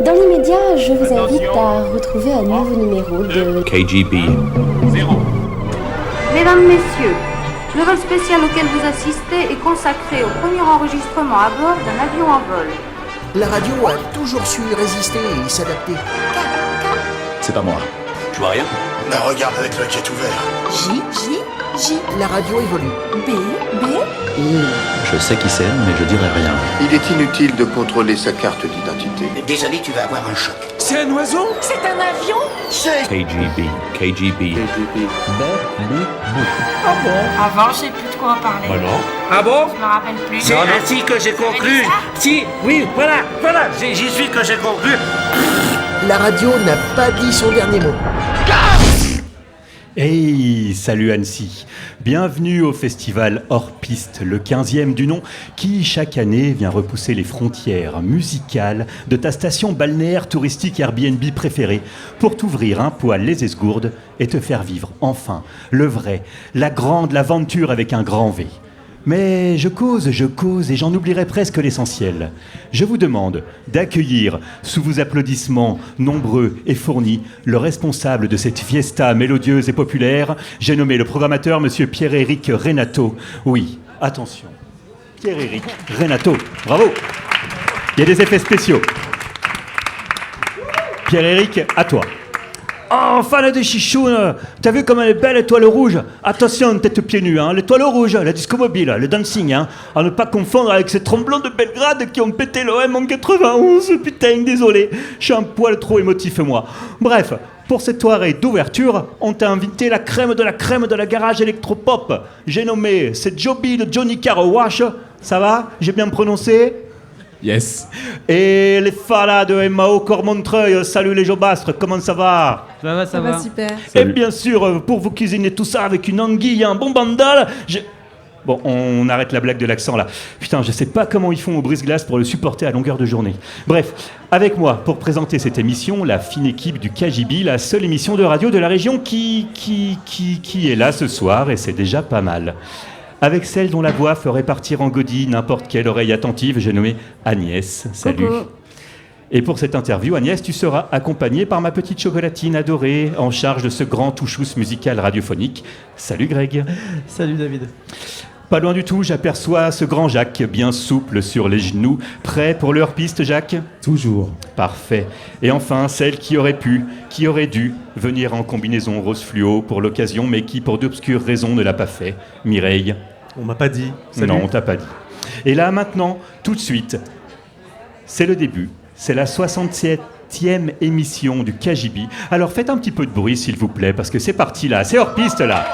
Dans l'immédiat, je vous invite à retrouver un nouveau numéro de KGB. Mesdames, Messieurs, le vol spécial auquel vous assistez est consacré au premier enregistrement à bord d'un avion en vol. La radio a toujours su résister et s'adapter. C'est pas moi. Je vois rien. Mais regarde avec l'œil qui est ouvert. J. La radio évolue. B. Je sais qui c'est, mais je dirai rien. Il est inutile de contrôler sa carte d'identité. Désolé, tu vas avoir un choc. C'est un oiseau? C'est un avion? KGB. Avant, je sais plus de quoi en parler. Ah bon? Je me rappelle plus. C'est ainsi que j'ai conclu. Si, oui, voilà, j'y suis que j'ai conclu. La radio n'a pas dit son dernier mot. Hey, salut Annecy. Bienvenue au festival Hors Piste, le 15e du nom, qui chaque année vient repousser les frontières musicales de ta station balnéaire touristique Airbnb préférée pour t'ouvrir un poil les esgourdes et te faire vivre enfin le vrai, la grande, l'aventure avec un grand V. Mais je cause et j'en oublierai presque l'essentiel. Je vous demande d'accueillir, sous vos applaudissements nombreux et fournis, le responsable de cette fiesta mélodieuse et populaire. J'ai nommé le programmateur, monsieur Pierre-Éric Renato. Oui, attention, Pierre-Éric Renato, bravo. Il y a des effets spéciaux. Pierre-Éric, à toi. Oh, fan de chichoune, t'as vu comme elle est belle, l'étoile rouge? Attention, tête pieds nus, hein. L'étoile rouge, la disco mobile, le dancing, hein. À ne pas confondre avec ces tromblons de Belgrade qui ont pété l'OM en 91. Putain, désolé, je suis un poil trop émotif, moi. Bref, pour cette soirée d'ouverture, on t'a invité la crème de la garage électropop. J'ai nommé, c'est Joby de Johnny Car Wash. Ça va? J'ai bien prononcé? Yes. Et les falas de MAO Cormontreuil, salut les jobastres, comment ça va? Ça va super. Et bien sûr, pour vous cuisiner tout ça avec une anguille, un bon bandal, Bon, on arrête la blague de l'accent là. Putain, je sais pas comment ils font au brise-glace pour le supporter à longueur de journée. Bref, avec moi, pour présenter cette émission, la fine équipe du KGB, la seule émission de radio de la région qui est là ce soir, et c'est déjà pas mal. Avec celle dont la voix ferait partir en godille n'importe quelle oreille attentive, j'ai nommé Agnès. Salut. Coucou. Et pour cette interview, Agnès, tu seras accompagnée par ma petite chocolatine adorée, en charge de ce grand touchous musical radiophonique. Salut Greg. Salut David. Pas loin du tout, j'aperçois ce grand Jacques, bien souple sur les genoux. Prêt pour le hors-piste, Jacques? Toujours. Parfait. Et enfin, celle qui aurait pu, qui aurait dû venir en combinaison rose fluo pour l'occasion, mais qui, pour d'obscures raisons, ne l'a pas fait. Mireille. On m'a pas dit. Salut. Non, on t'a pas dit. Et là, maintenant, tout de suite, c'est le début. C'est la 67e émission du KGB. Alors faites un petit peu de bruit, s'il vous plaît, parce que c'est parti là. C'est hors piste là.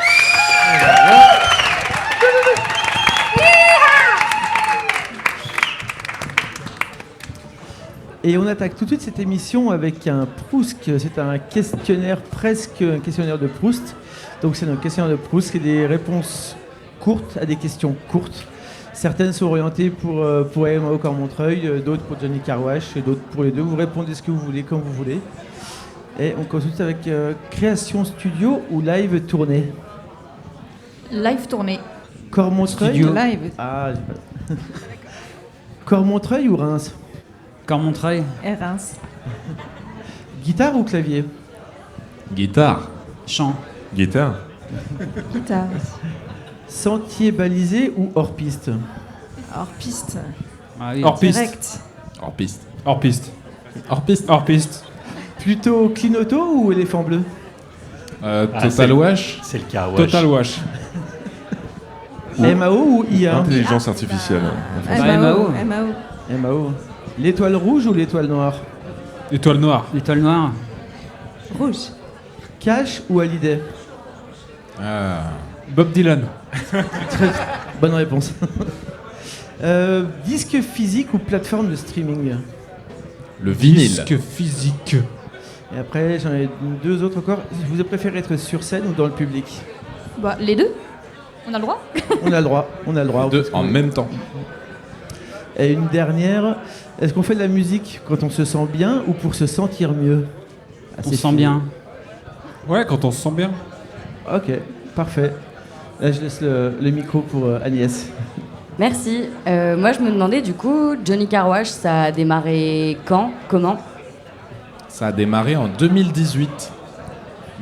Et on attaque tout de suite cette émission avec un Proust. C'est un questionnaire, presque un questionnaire de Proust. Donc c'est un questionnaire de Proust, c'est des réponses courtes à des questions courtes. Certaines sont orientées pour MAO Cormontreuil, d'autres pour Johnny Car Wash, et d'autres pour les deux. Vous répondez ce que vous voulez, comme vous voulez. Et on commence avec création studio ou live tournée. Live tournée. Cormontreuil. Studio live. Ah, j'ai pas... Cormontreuil ou Reims? Cormontreuil. Et Reims. Guitare ou clavier? Guitare. Chant. Guitare. Guitare. Sentier balisé ou hors piste? Hors piste. Ah oui. Hors piste. Direct. Hors piste. Hors piste. Hors piste. Hors piste. Plutôt Clignoto ou éléphant bleu? Total Wash. C'est le cas, Wash. Total Wash. MAO ou IA? Intelligence artificielle. MAO. MAO. L'étoile rouge ou l'étoile noire? Étoile noire. L'étoile noire. Rouge. Cash ou Hallyday? Bob Dylan. Bonne réponse. Disque physique ou plateforme de streaming? Le vinyle. Disque physique. Et après, j'en ai deux autres encore. Vous préférez être sur scène ou dans le public? Bah, les deux. On a le droit. On a le droit. Deux en même temps. Et une dernière. Est-ce qu'on fait de la musique quand on se sent bien ou pour se sentir mieux? On se sent bien. Ouais, quand on se sent bien. Ok, parfait. Là, je laisse le micro pour Agnès. Merci. Moi, je me demandais du coup, Johnny Car Wash, ça a démarré quand? Comment? Ça a démarré en 2018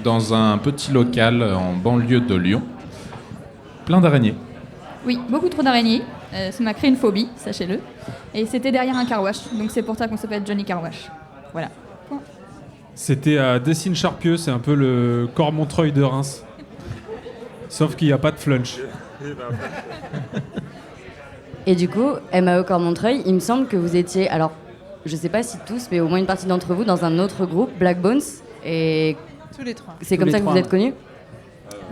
dans un petit local en banlieue de Lyon, plein d'araignées. Oui, beaucoup trop d'araignées. Ça m'a créé une phobie, sachez-le. Et c'était derrière un car wash, donc c'est pour ça qu'on s'appelle Johnny Car Wash. Voilà. C'était à Dessines-Charpieu, c'est un peu le Cormontreuil de Reims. Sauf qu'il n'y a pas de flunch. Et du coup, MAO Cormontreuil, il me semble que vous étiez, alors je sais pas si tous, mais au moins une partie d'entre vous, dans un autre groupe, Black Bones. Et tous les trois. C'est comme ça que vous êtes connus?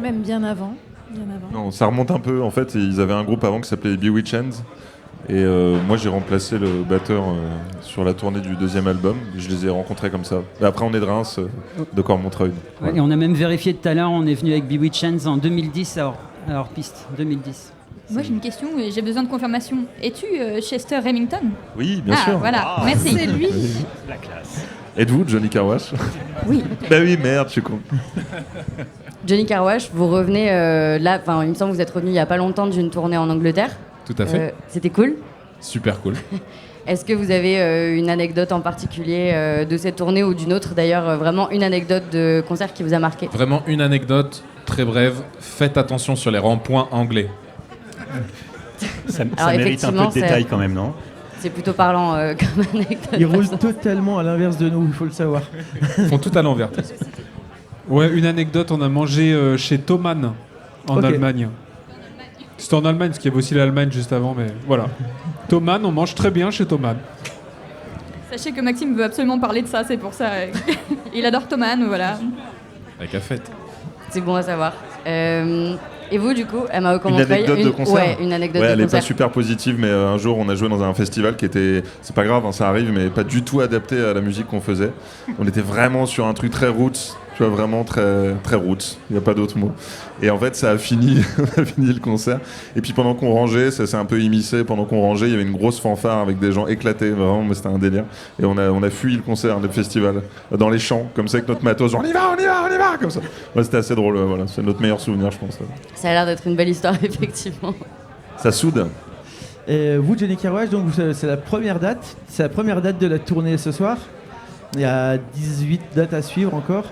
Même bien avant. Non, ça remonte un peu. En fait, ils avaient un groupe avant qui s'appelait Bewitchends. Et moi, j'ai remplacé le batteur sur la tournée du deuxième album. Je les ai rencontrés comme ça. Et après, on est de Reims, de Cormontreuil. Ouais, et on a même vérifié tout à l'heure, on est venu avec Bewitchends en 2010 à Hors-Piste. 2010. Moi j'ai une question, j'ai besoin de confirmation. Es-tu Chester Remington? Oui, bien sûr. Voilà, merci. C'est lui. La classe. Êtes-vous Johnny Car Wash? Oui. Bah oui, merde, je suis con. Johnny Car Wash, vous revenez là, enfin il me semble que vous êtes revenu il y a pas longtemps d'une tournée en Angleterre. Tout à fait. C'était cool. Super cool. Est-ce que vous avez une anecdote en particulier de cette tournée ou d'une autre d'ailleurs, vraiment une anecdote de concert qui vous a marqué? Vraiment une anecdote très brève. Faites attention sur les ronds-points anglais. Ça mérite un peu de détails quand même, non? C'est plutôt parlant comme anecdote. Ils roulent totalement à l'inverse de nous, il faut le savoir. Ils font tout à l'envers. Ouais, une anecdote, on a mangé chez Thomann en Allemagne. C'était en Allemagne, parce qu'il y avait aussi l'Allemagne juste avant, mais voilà. Thomann, on mange très bien chez Thomann. Sachez que Maxime veut absolument parler de ça, c'est pour ça. Il adore Thomann, voilà. Avec la fête. C'est bon à savoir. Et vous, du coup, MAO Cormontreuil, Une anecdote de concert. Ouais, une anecdote de elle concert. est pas super positive, mais un jour, on a joué dans un festival qui était, c'est pas grave, hein, ça arrive, mais pas du tout adapté à la musique qu'on faisait. On était vraiment sur un truc très roots, tu vois, vraiment très, très roots. Il n'y a pas d'autre mot. Et en fait, ça a fini, on a fini le concert. Et puis pendant qu'on rangeait, ça s'est un peu immiscé. Pendant qu'on rangeait, il y avait une grosse fanfare avec des gens éclatés. Vraiment, mais c'était un délire. Et on a fui le concert, le festival, dans les champs, comme ça avec notre matos. Genre, on y va, comme ça. Ouais, c'était assez drôle. Voilà, c'est notre meilleur souvenir, je pense. Ça a l'air d'être une belle histoire, effectivement. Ça soude. Et vous, Johnny Car Wash, donc c'est la première date. C'est la première date de la tournée ce soir. Il y a 18 dates à suivre encore.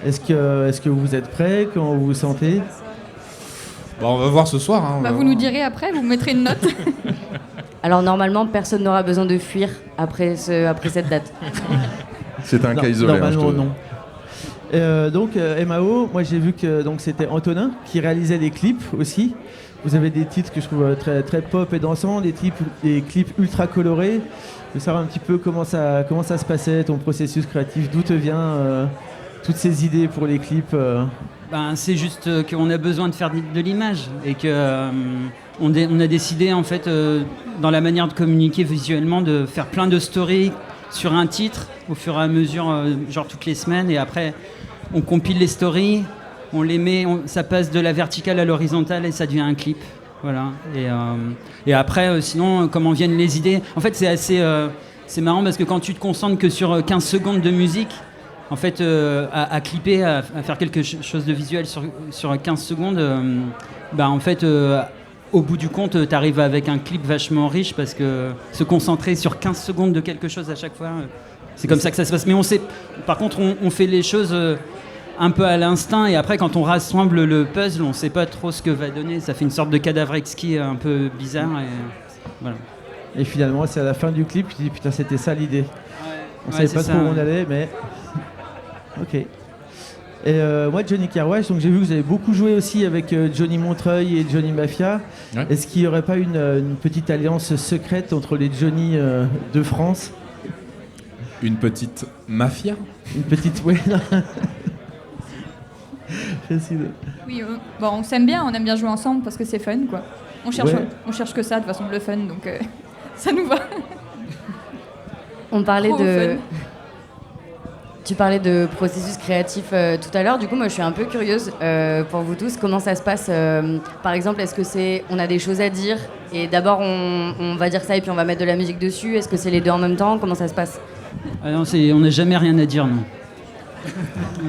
Est-ce que vous êtes prêts? Comment vous vous sentez? On va voir ce soir. Hein, vous nous direz après, vous mettrez une note. Alors normalement, personne n'aura besoin de fuir après cette date. C'est un cas isolé. Normalement, non. Donc, MAO, moi j'ai vu que donc, c'était Antonin qui réalisait les clips aussi. Vous avez des titres que je trouve très, très pop et dansants, des clips ultra colorés. Je veux savoir un petit peu comment ça se passait, ton processus créatif, d'où te vient toutes ces idées pour les clips. C'est juste qu'on a besoin de faire de l'image et que on a décidé en fait dans la manière de communiquer visuellement de faire plein de stories sur un titre au fur et à mesure, genre toutes les semaines, et après on compile les stories, on les met, ça passe de la verticale à l'horizontale et ça devient un clip. Voilà. Et après, sinon, comment viennent les idées? En fait, c'est marrant parce que quand tu te concentres que sur 15 secondes de musique, en fait, à clipper, à faire quelque chose de visuel sur 15 secondes, en fait, au bout du compte, tu arrives avec un clip vachement riche parce que se concentrer sur 15 secondes de quelque chose à chaque fois, c'est comme ça que ça se passe. Mais on sait, par contre, on fait les choses un peu à l'instinct, et après, quand on rassemble le puzzle, on sait pas trop ce que va donner. Ça fait une sorte de cadavre exquis un peu bizarre. Et voilà. Et finalement, c'est à la fin du clip, tu te dis putain, c'était ça l'idée. On savait pas trop où on allait, mais. Ok. Et moi, Johnny Car Wash, donc j'ai vu que vous avez beaucoup joué aussi avec Johnny Montreuil et Johnny Mafia. Ouais. Est-ce qu'il n'y aurait pas une petite alliance secrète entre les Johnny de France? Une petite mafia? Une petite, oui. Oui, on s'aime bien, on aime bien jouer ensemble parce que c'est fun, quoi. On cherche que ça, de toute façon, le fun, donc ça nous va. On parlait Tu parlais de processus créatif tout à l'heure. Du coup, moi, je suis un peu curieuse pour vous tous. Comment ça se passe par exemple, est-ce que on a des choses à dire et d'abord on va dire ça et puis on va mettre de la musique dessus? Est-ce que c'est les deux en même temps? Comment ça se passe? Non, on n'a jamais rien à dire, non.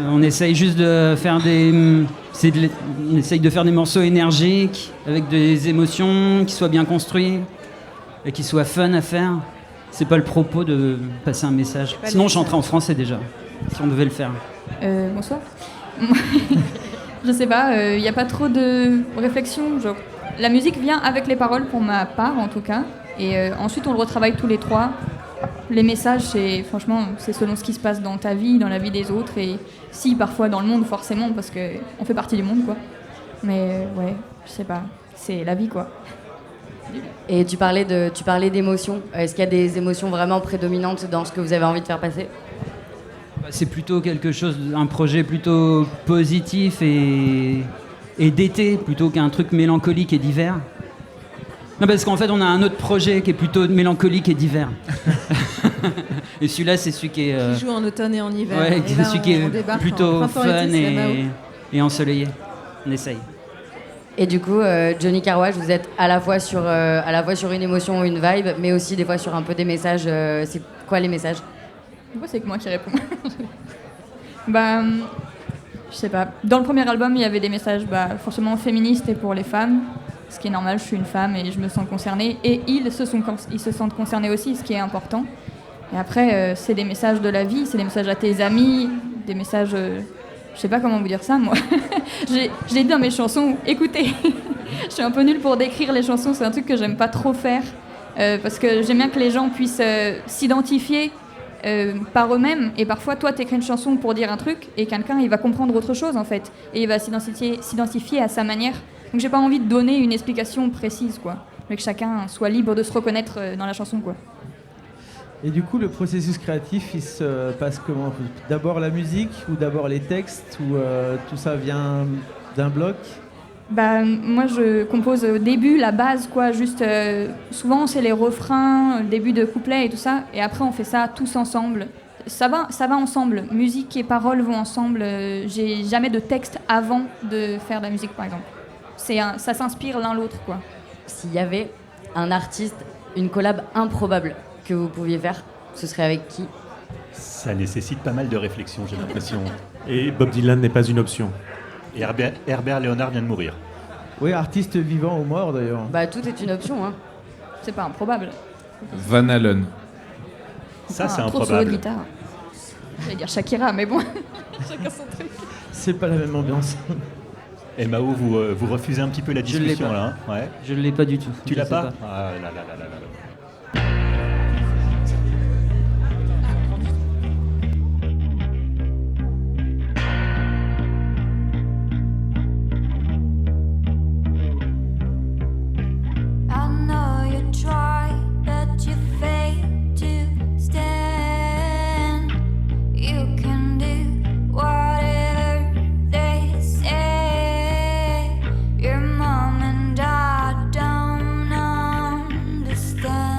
On essaye juste de faire on essaye de faire des morceaux énergiques, avec des émotions, qui soient bien construits, et qui soient fun à faire. C'est pas le propos de passer un message. Sinon, je chanterais en français déjà, si on devait le faire. Bonsoir. Je sais pas, il n'y a pas trop de réflexion. Genre, la musique vient avec les paroles pour ma part, en tout cas. Et ensuite, on le retravaille tous les trois. Les messages, franchement, c'est selon ce qui se passe dans ta vie, dans la vie des autres. Et si, parfois dans le monde, forcément, parce qu'on fait partie du monde, quoi. Mais ouais, je sais pas, c'est la vie, quoi. Et tu parlais d'émotions. Est-ce qu'il y a des émotions vraiment prédominantes dans ce que vous avez envie de faire passer ? C'est plutôt un projet plutôt positif et d'été, plutôt qu'un truc mélancolique et d'hiver. Non, parce qu'en fait, on a un autre projet qui est plutôt mélancolique et d'hiver. Et celui-là, c'est celui qui est... Qui joue en automne et en hiver. Ouais, et là, celui qui est plutôt fun et ensoleillé. On essaye. Et du coup, Johnny Carwash, vous êtes à la fois sur une émotion ou une vibe, mais aussi des fois sur un peu des messages. C'est quoi les messages ? Pourquoi c'est que moi qui réponds ? Je sais pas. Dans le premier album, il y avait des messages forcément féministes et pour les femmes, ce qui est normal, je suis une femme et je me sens concernée. Et ils se sentent concernés aussi, ce qui est important. Et après, c'est des messages de la vie, c'est des messages à tes amis, des messages... je sais pas comment vous dire ça, moi. Je l'ai dit dans mes chansons, écoutez. Je suis un peu nulle pour décrire les chansons, c'est un truc que j'aime pas trop faire. Parce que j'aime bien que les gens puissent s'identifier par eux-mêmes. Et parfois, toi, t'écris une chanson pour dire un truc, et quelqu'un, il va comprendre autre chose, en fait. Et il va s'identifier à sa manière. Donc j'ai pas envie de donner une explication précise, quoi. Mais que chacun soit libre de se reconnaître dans la chanson, quoi. Et du coup, le processus créatif, il se passe comment ? D'abord la musique ou d'abord les textes ou tout ça vient d'un bloc ? Moi, je compose au début la base, quoi. Juste, souvent, c'est les refrains, le début de couplet et tout ça. Et après, on fait ça tous ensemble. Ça va ensemble. Musique et paroles vont ensemble. J'ai jamais de texte avant de faire de la musique, par exemple. Ça s'inspire l'un l'autre, quoi. S'il y avait un artiste, une collab improbable que vous pouviez faire, ce serait avec qui ? Ça nécessite pas mal de réflexion, j'ai l'impression. Et Bob Dylan n'est pas une option. Et Herbert Léonard vient de mourir. Oui, artiste vivant ou mort d'ailleurs. Tout est une option, hein. C'est pas improbable. Van Halen. Ça, c'est trop de solo de improbable. guitare. J'allais dire Shakira, mais bon, chacun son truc. C'est pas la même ambiance. Et Mao, vous refusez un petit peu la discussion là, hein ? Ouais. Je ne l'ai pas du tout. Tu l'as pas ? Ah là là là là là. Understand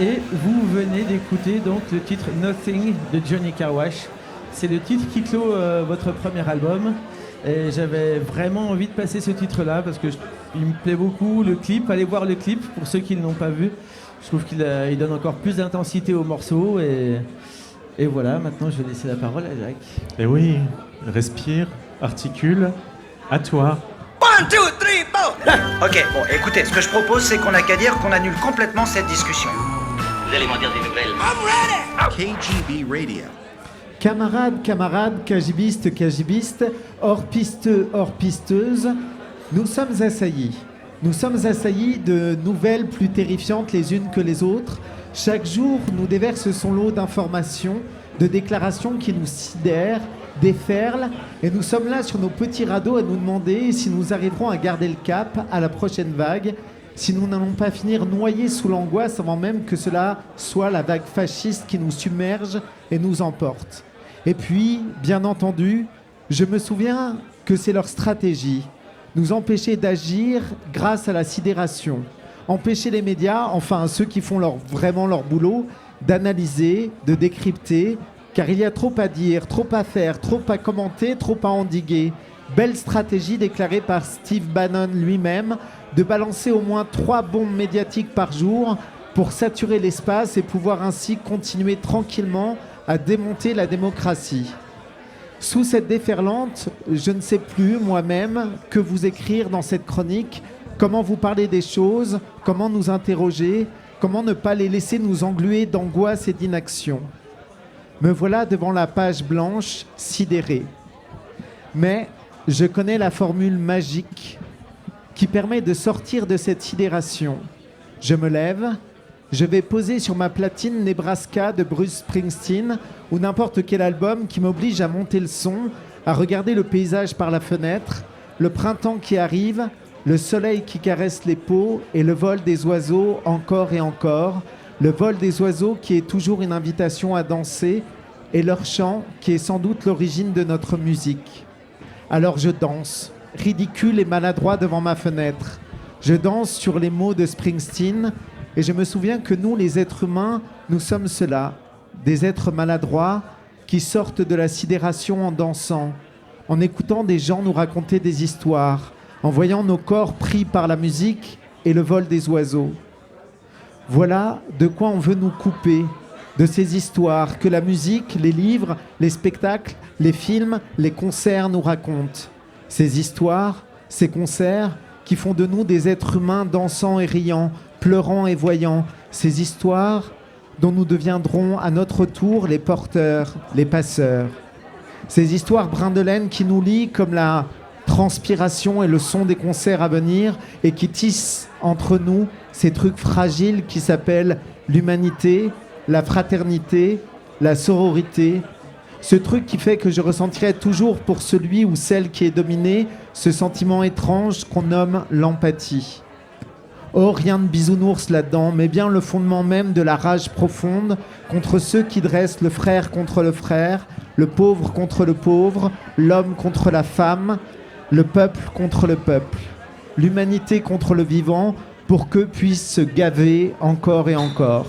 Et vous venez d'écouter donc le titre Nothing de Johnny Carwash. C'est le titre qui clôt votre premier album. Et j'avais vraiment envie de passer ce titre-là parce que il me plaît beaucoup. Le clip, allez voir le clip pour ceux qui ne l'ont pas vu. Je trouve qu'il donne encore plus d'intensité au morceau. Et voilà, maintenant je vais laisser la parole à Jacques. Et oui, respire, articule, à toi. 1, 2, 3, 4. Ok, bon, écoutez, ce que je propose, c'est qu'on n'a qu'à dire qu'on annule complètement cette discussion. Vous allez m'en dire des nouvelles. KGB Radio. Camarades, KGBistes, hors-pisteux, hors-pisteuses, nous sommes assaillis. Nous sommes assaillis de nouvelles plus terrifiantes les unes que les autres. Chaque jour nous déverse son lot d'informations, de déclarations qui nous sidèrent, déferlent, et nous sommes là sur nos petits radeaux à nous demander si nous arriverons à garder le cap à la prochaine vague, si nous n'allons pas finir noyés sous l'angoisse avant même que cela soit la vague fasciste qui nous submerge et nous emporte. Et puis, bien entendu, je me souviens que c'est leur stratégie, nous empêcher d'agir grâce à la sidération, empêcher les médias, enfin ceux qui font vraiment leur boulot, d'analyser, de décrypter, car il y a trop à dire, trop à faire, trop à commenter, trop à endiguer. Belle stratégie déclarée par Steve Bannon lui-même, de balancer au moins 3 bombes médiatiques par jour pour saturer l'espace et pouvoir ainsi continuer tranquillement à démonter la démocratie. Sous cette déferlante, je ne sais plus moi-même que vous écrire dans cette chronique, comment vous parler des choses, comment nous interroger, comment ne pas les laisser nous engluer d'angoisse et d'inaction. Me voilà devant la page blanche, sidéré. Mais je connais la formule magique qui permet de sortir de cette sidération. Je me lève, je vais poser sur ma platine Nebraska de Bruce Springsteen ou n'importe quel album qui m'oblige à monter le son, à regarder le paysage par la fenêtre, le printemps qui arrive, le soleil qui caresse les peaux et le vol des oiseaux encore et encore, le vol des oiseaux qui est toujours une invitation à danser et leur chant qui est sans doute l'origine de notre musique. Alors je danse, ridicule et maladroit devant ma fenêtre. Je danse sur les mots de Springsteen et je me souviens que nous, les êtres humains, nous sommes cela, des êtres maladroits qui sortent de la sidération en dansant, en écoutant des gens nous raconter des histoires, en voyant nos corps pris par la musique et le vol des oiseaux. Voilà de quoi on veut nous couper, de ces histoires que la musique, les livres, les spectacles, les films, les concerts nous racontent. Ces histoires, ces concerts qui font de nous des êtres humains dansant et riant, pleurant et voyant. Ces histoires dont nous deviendrons à notre tour les porteurs, les passeurs. Ces histoires brins de laine qui nous lient comme la transpiration et le son des concerts à venir et qui tissent entre nous ces trucs fragiles qui s'appellent l'humanité, la fraternité, la sororité. Ce truc qui fait que je ressentirai toujours pour celui ou celle qui est dominé ce sentiment étrange qu'on nomme l'empathie. Oh, rien de bisounours là-dedans, mais bien le fondement même de la rage profonde contre ceux qui dressent le frère contre le frère, le pauvre contre le pauvre, l'homme contre la femme, le peuple contre le peuple, l'humanité contre le vivant, pour qu'eux puissent se gaver encore et encore.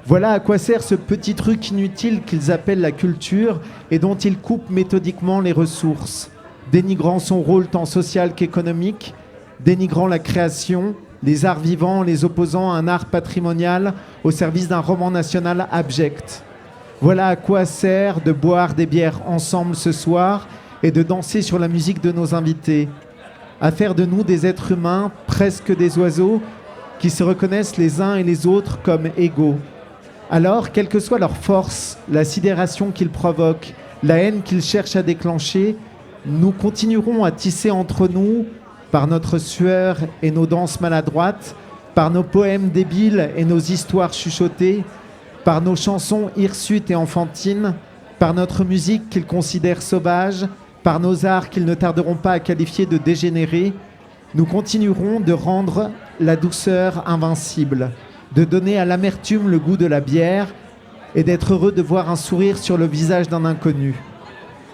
Voilà à quoi sert ce petit truc inutile qu'ils appellent la culture et dont ils coupent méthodiquement les ressources, dénigrant son rôle tant social qu'économique, dénigrant la création, les arts vivants, les opposant à un art patrimonial au service d'un roman national abject. Voilà à quoi sert de boire des bières ensemble ce soir et de danser sur la musique de nos invités, à faire de nous des êtres humains, presque des oiseaux, qui se reconnaissent les uns et les autres comme égaux. Alors, quelle que soit leur force, la sidération qu'ils provoquent, la haine qu'ils cherchent à déclencher, nous continuerons à tisser entre nous, par notre sueur et nos danses maladroites, par nos poèmes débiles et nos histoires chuchotées, par nos chansons hirsutes et enfantines, par notre musique qu'ils considèrent sauvage, par nos arts qu'ils ne tarderont pas à qualifier de dégénérés, nous continuerons de rendre la douceur invincible, de donner à l'amertume le goût de la bière et d'être heureux de voir un sourire sur le visage d'un inconnu.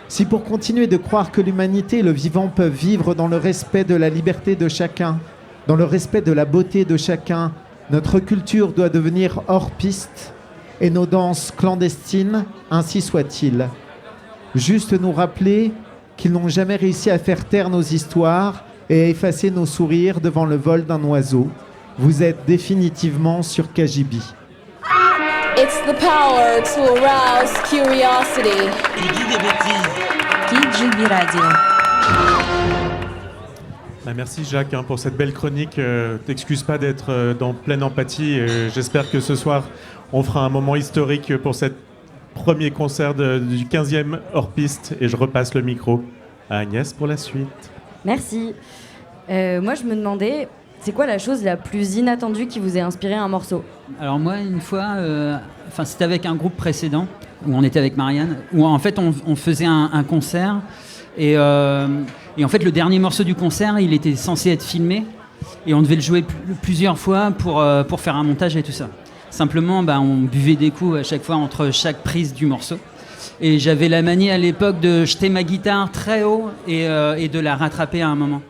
Si pour continuer de croire que l'humanité et le vivant peuvent vivre dans le respect de la liberté de chacun, dans le respect de la beauté de chacun, Notre culture doit devenir hors piste et nos danses clandestines, ainsi soit-il. Juste nous rappeler qu'ils n'ont jamais réussi à faire taire nos histoires et à effacer nos sourires devant le vol d'un oiseau. Vous êtes définitivement sur KGB. It's the power to arouse curiosity. Tu dis des bêtises. KGB Radio. Merci Jacques pour cette belle chronique. T'excuses pas d'être dans pleine empathie. J'espère que ce soir, on fera un moment historique pour cet premier concert du 15e hors-piste. Et je repasse le micro à Agnès pour la suite. Merci. Moi, je me demandais, c'est quoi la chose la plus inattendue qui vous ait inspiré un morceau? Alors moi, une fois, c'était avec un groupe précédent, où on était avec Marianne, où en fait on faisait un concert, et en fait le dernier morceau du concert, il était censé être filmé, et on devait le jouer plusieurs fois pour faire un montage et tout ça. Simplement, on buvait des coups à chaque fois entre chaque prise du morceau. Et j'avais la manie à l'époque de jeter ma guitare très haut et de la rattraper à un moment.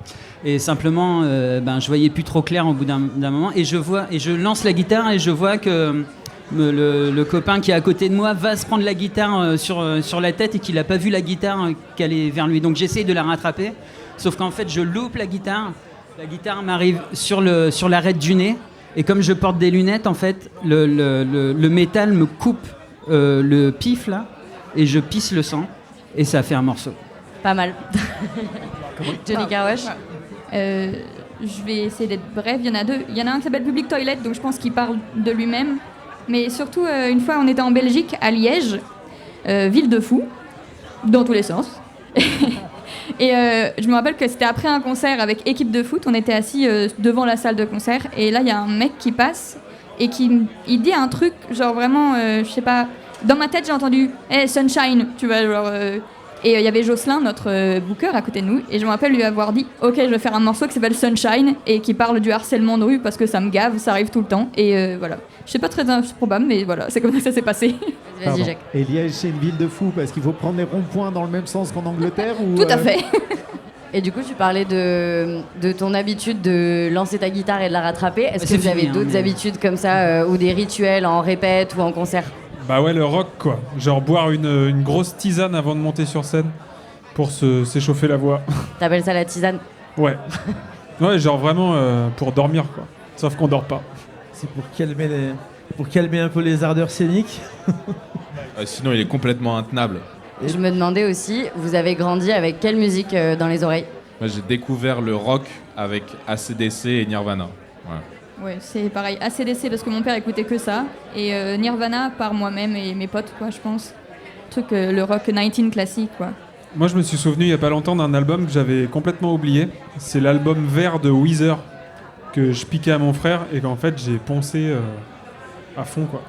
Et simplement, je voyais plus trop clair au bout d'un moment. Et je lance la guitare et je vois que le copain qui est à côté de moi va se prendre la guitare sur la tête et qu'il n'a pas vu la guitare qu'aller vers lui. Donc j'essaye de la rattraper, sauf qu'en fait je loupe la guitare. La guitare m'arrive sur l'arête du nez. Et comme je porte des lunettes, en fait, le métal me coupe le pif là. Et je pisse le sang, et ça fait un morceau. Pas mal. Johnny Carwash. Je vais essayer d'être bref. Il y en a deux. Il y en a un qui s'appelle Public Toilet, donc je pense qu'il parle de lui-même. Mais surtout, une fois, on était en Belgique, à Liège, ville de fous, dans tous les sens. Et je me rappelle que c'était après un concert avec équipe de foot. On était assis devant la salle de concert, et là, il y a un mec qui passe et il dit un truc, genre vraiment, je sais pas. Dans ma tête, j'ai entendu « Hey, Sunshine !» tu vois, genre... Et il y avait Jocelyn, notre booker, à côté de nous, et je me rappelle lui avoir dit « Ok, je vais faire un morceau qui s'appelle Sunshine » et qui parle du harcèlement de rue parce que ça me gave, ça arrive tout le temps, et voilà. Je sais pas, très probable, mais voilà, c'est comme ça que ça s'est passé. Vas-y, Jacques. Et Liège, c'est une ville de fous parce qu'il faut prendre les ronds-points dans le même sens qu'en Angleterre ou, Tout à fait. Et du coup, tu parlais de ton habitude de lancer ta guitare et de la rattraper. Est-ce que vous avez d'autres habitudes comme ça, ou des rituels en répète ou en concert? Bah ouais, le rock quoi. Genre boire une grosse tisane avant de monter sur scène pour s'échauffer la voix. T'appelles ça la tisane? Ouais. Ouais, genre vraiment pour dormir quoi. Sauf qu'on dort pas. C'est pour calmer un peu les ardeurs scéniques. Sinon, il est complètement intenable. Je me demandais aussi, vous avez grandi avec quelle musique dans les oreilles? Moi, j'ai découvert le rock avec AC/DC et Nirvana. Ouais. Ouais, c'est pareil. AC/DC parce que mon père écoutait que ça, et Nirvana par moi-même et mes potes, quoi, je pense. Le rock 19 classique, quoi. Moi, je me suis souvenu il y a pas longtemps d'un album que j'avais complètement oublié. C'est l'album vert de Weezer que je piquais à mon frère et qu'en fait j'ai poncé à fond, quoi.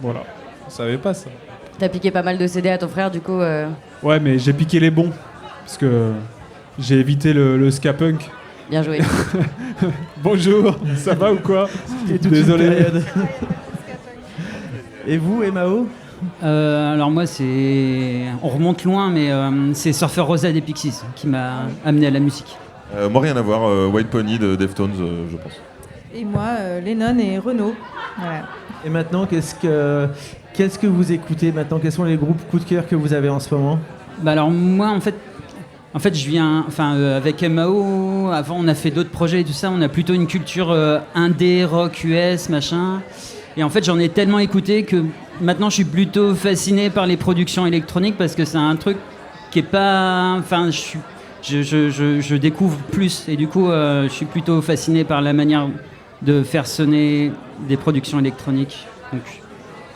Voilà. On savait pas ça. T'as piqué pas mal de CD à ton frère, du coup. Ouais, mais j'ai piqué les bons parce que j'ai évité le ska punk. Bien joué. Bonjour, ça va ou quoi? Désolé. Et vous, Emao? Alors moi, on remonte loin, mais c'est Surfer Rosa des Pixies qui m'a amené à la musique. Moi, rien à voir. White Pony de Deftones, je pense. Et moi, Lennon et Renaud. Voilà. Et maintenant, qu'est-ce que vous écoutez maintenant? Quels sont les groupes coup de cœur que vous avez en ce moment? Alors moi, en fait, je viens, avec MAO, avant on a fait d'autres projets et tout ça, on a plutôt une culture indé, rock, US, machin. Et en fait, j'en ai tellement écouté que maintenant je suis plutôt fasciné par les productions électroniques parce que c'est un truc qui est pas... je découvre plus et du coup, je suis plutôt fasciné par la manière de faire sonner des productions électroniques. Donc,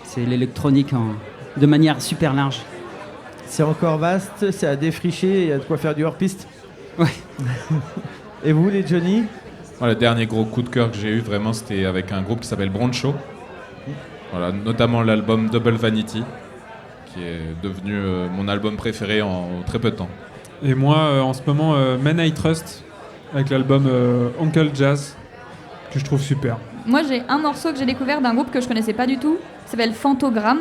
c'est l'électronique de manière super large. C'est encore vaste, c'est à défricher, il y a de quoi faire du hors-piste. Ouais. Et vous, les Johnny? Le dernier gros coup de cœur que j'ai eu, vraiment, c'était avec un groupe qui s'appelle Broncho. Voilà, notamment l'album Double Vanity, qui est devenu mon album préféré en très peu de temps. Et moi, en ce moment, Men I Trust, avec l'album Uncle Jazz, que je trouve super. Moi, j'ai un morceau que j'ai découvert d'un groupe que je connaissais pas du tout, qui s'appelle Fantogramme.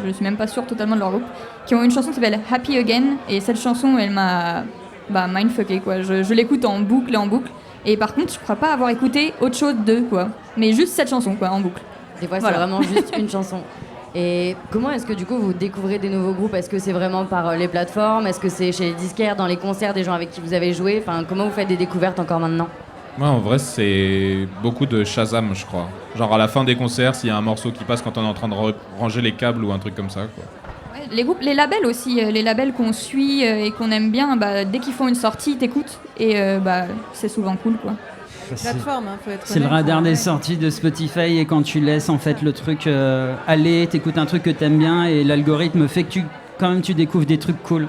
Je ne suis même pas sûre totalement de leur groupe, qui ont une chanson qui s'appelle Happy Again, et cette chanson, elle m'a mindfucké, quoi. Je l'écoute en boucle et en boucle, Et par contre, je crois pas avoir écouté autre chose d'eux, quoi. Mais juste cette chanson, quoi, en boucle. Des fois, Voilà. c'est vraiment juste une chanson. Et comment est-ce que du coup vous découvrez des nouveaux groupes? Est-ce que c'est vraiment par les plateformes? Est-ce que c'est chez les disquaires, dans les concerts, des gens avec qui vous avez joué? Enfin, comment vous faites des découvertes encore maintenant? Moi, en vrai, c'est beaucoup de Shazam, je crois. Genre à la fin des concerts, s'il y a un morceau qui passe quand on est en train de ranger les câbles ou un truc comme ça, quoi. Ouais, les groupes, les labels aussi, les labels qu'on suit et qu'on aime bien, bah, dès qu'ils font une sortie, t'écoutes. Et bah, c'est souvent cool, quoi. Plateforme, faut être C'est le honnête, radar hein, des ouais. sorties de Spotify et quand tu laisses en fait le truc aller, t'écoutes un truc que t'aimes bien et l'algorithme fait que quand même tu découvres des trucs cool.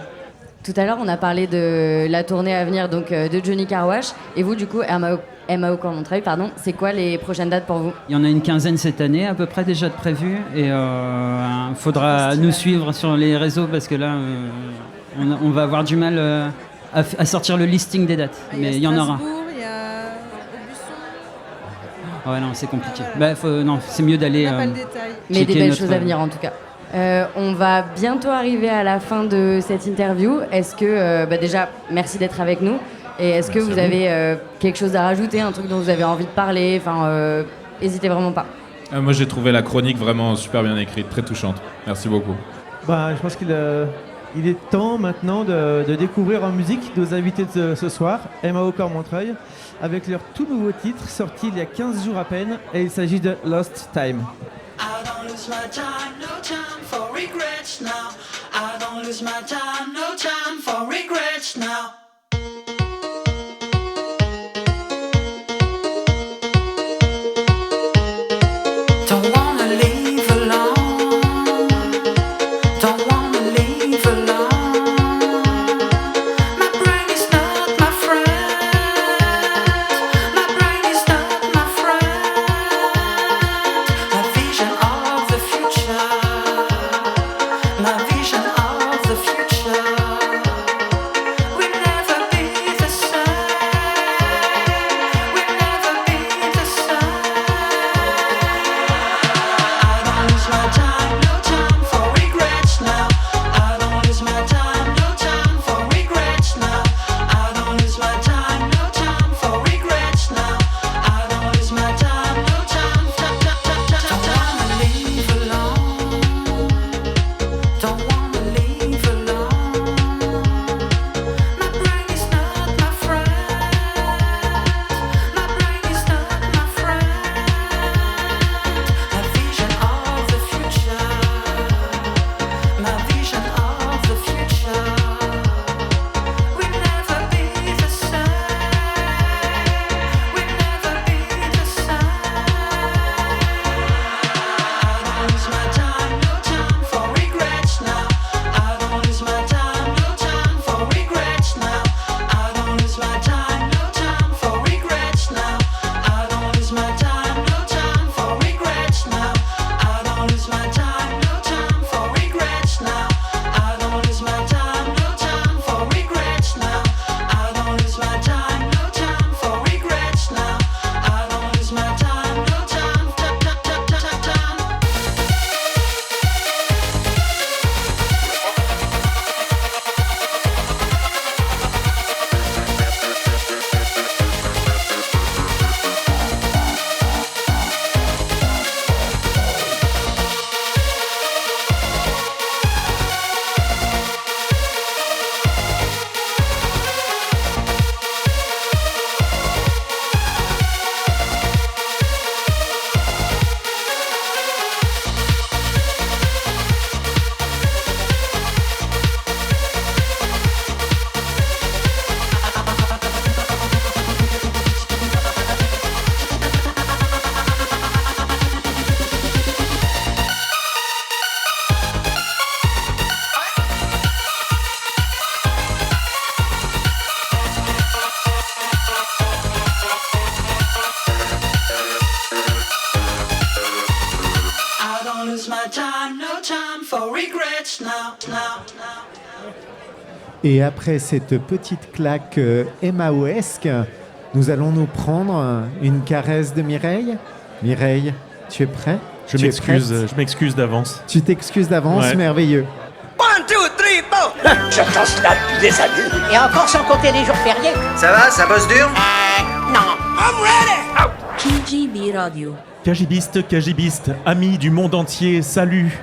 Tout à l'heure, on a parlé de la tournée à venir donc de Johnny Car Wash. Et vous, du coup, MAO Cormontreuil, pardon, c'est quoi les prochaines dates pour vous? Il y en a une quinzaine cette année à peu près déjà de prévues et faudra nous suivre sur les réseaux parce que là on va avoir du mal à sortir le listing des dates, mais il y en aura. Il y a Ouais, non, c'est compliqué. Bah, non, c'est mieux d'aller. On n'a pas le détail. Mais des belles choses à venir en tout cas. On va bientôt arriver à la fin de cette interview. Est-ce que, déjà, merci d'être avec nous. Et est-ce que vous avez quelque chose à rajouter, un truc dont vous avez envie de parler? Enfin, n'hésitez vraiment pas. Moi, j'ai trouvé la chronique vraiment super bien écrite, très touchante. Merci beaucoup. Bah, je pense qu'il est temps maintenant de découvrir en musique nos invités de ce soir, MAO Cormontreuil, avec leur tout nouveau titre sorti il y a 15 jours à peine, et il s'agit de Lost Time. I don't lose my time, no time for regrets now. I don't lose my time, no time for regrets now. Don't wanna leave alone. Don't wanna leave alone. My brain is not my friend. My brain is not my friend. My vision of the future. My vision of the future. We'll never be the same. We'll never be the same. I don't lose my time, no time for regrets now. I don't lose my time, no time for regrets now. I don't lose my time, no time for regrets now. I don't lose my time, no time. Don't wanna leave alone. Don't wanna leave alone. My brain is not my friend. My brain is not my friend. My vision of the future. My vision of the future. We'll never be the same. We'll never be the same. I don't lose my time, no time for regrets now. I don't lose my time, no time for regrets now. I don't lose my time, no time for regrets now. I don't lose my time, no time for regrets now. I don't lose my time, no time for regrets now. I don't lose my time, no time for regrets now. I don't lose my time, no time for regrets now. I don't lose my time, no time. I don't lose my time, no time for regrets now. Et après cette petite claque MAO-esque, nous allons nous prendre une caresse de Mireille. Mireille, tu es prêt? Je Tu es prête? m'excuse d'avance. Tu t'excuses d'avance, Ouais. merveilleux. 1, 2, 3, 4. Je danse là depuis des années. Et encore sans compter les jours fériés. Ça va, ça bosse dur? now. I'm ready. KGB Radio. KGBistes, amis du monde entier, salut.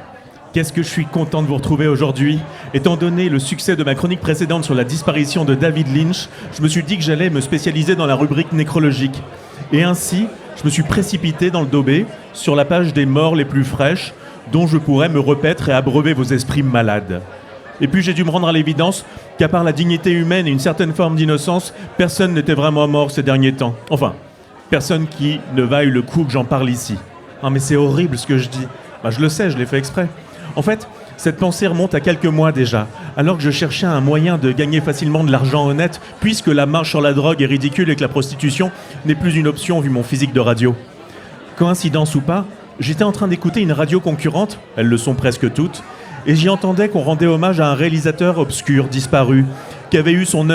Qu'est-ce que je suis content de vous retrouver aujourd'hui. Étant donné le succès de ma chronique précédente sur la disparition de David Lynch, je me suis dit que j'allais me spécialiser dans la rubrique nécrologique. Et ainsi, je me suis précipité dans le Dobé, sur la page des morts les plus fraîches, dont je pourrais me repaître et abreuver vos esprits malades. Et puis j'ai dû me rendre à l'évidence qu'à part la dignité humaine et une certaine forme d'innocence, personne n'était vraiment mort ces derniers temps. Enfin, personne qui ne vaille le coup que j'en parle ici. Ah mais c'est horrible ce que je dis. Bah, je le sais, je l'ai fait exprès. En fait, cette pensée remonte à quelques mois déjà, alors que je cherchais un moyen de gagner facilement de l'argent honnête, puisque la marche sur la drogue est ridicule et que la prostitution n'est plus une option vu mon physique de radio. Coïncidence ou pas, j'étais en train d'écouter une radio concurrente, elles le sont presque toutes, et j'y entendais qu'on rendait hommage à un réalisateur obscur, disparu, qui avait eu son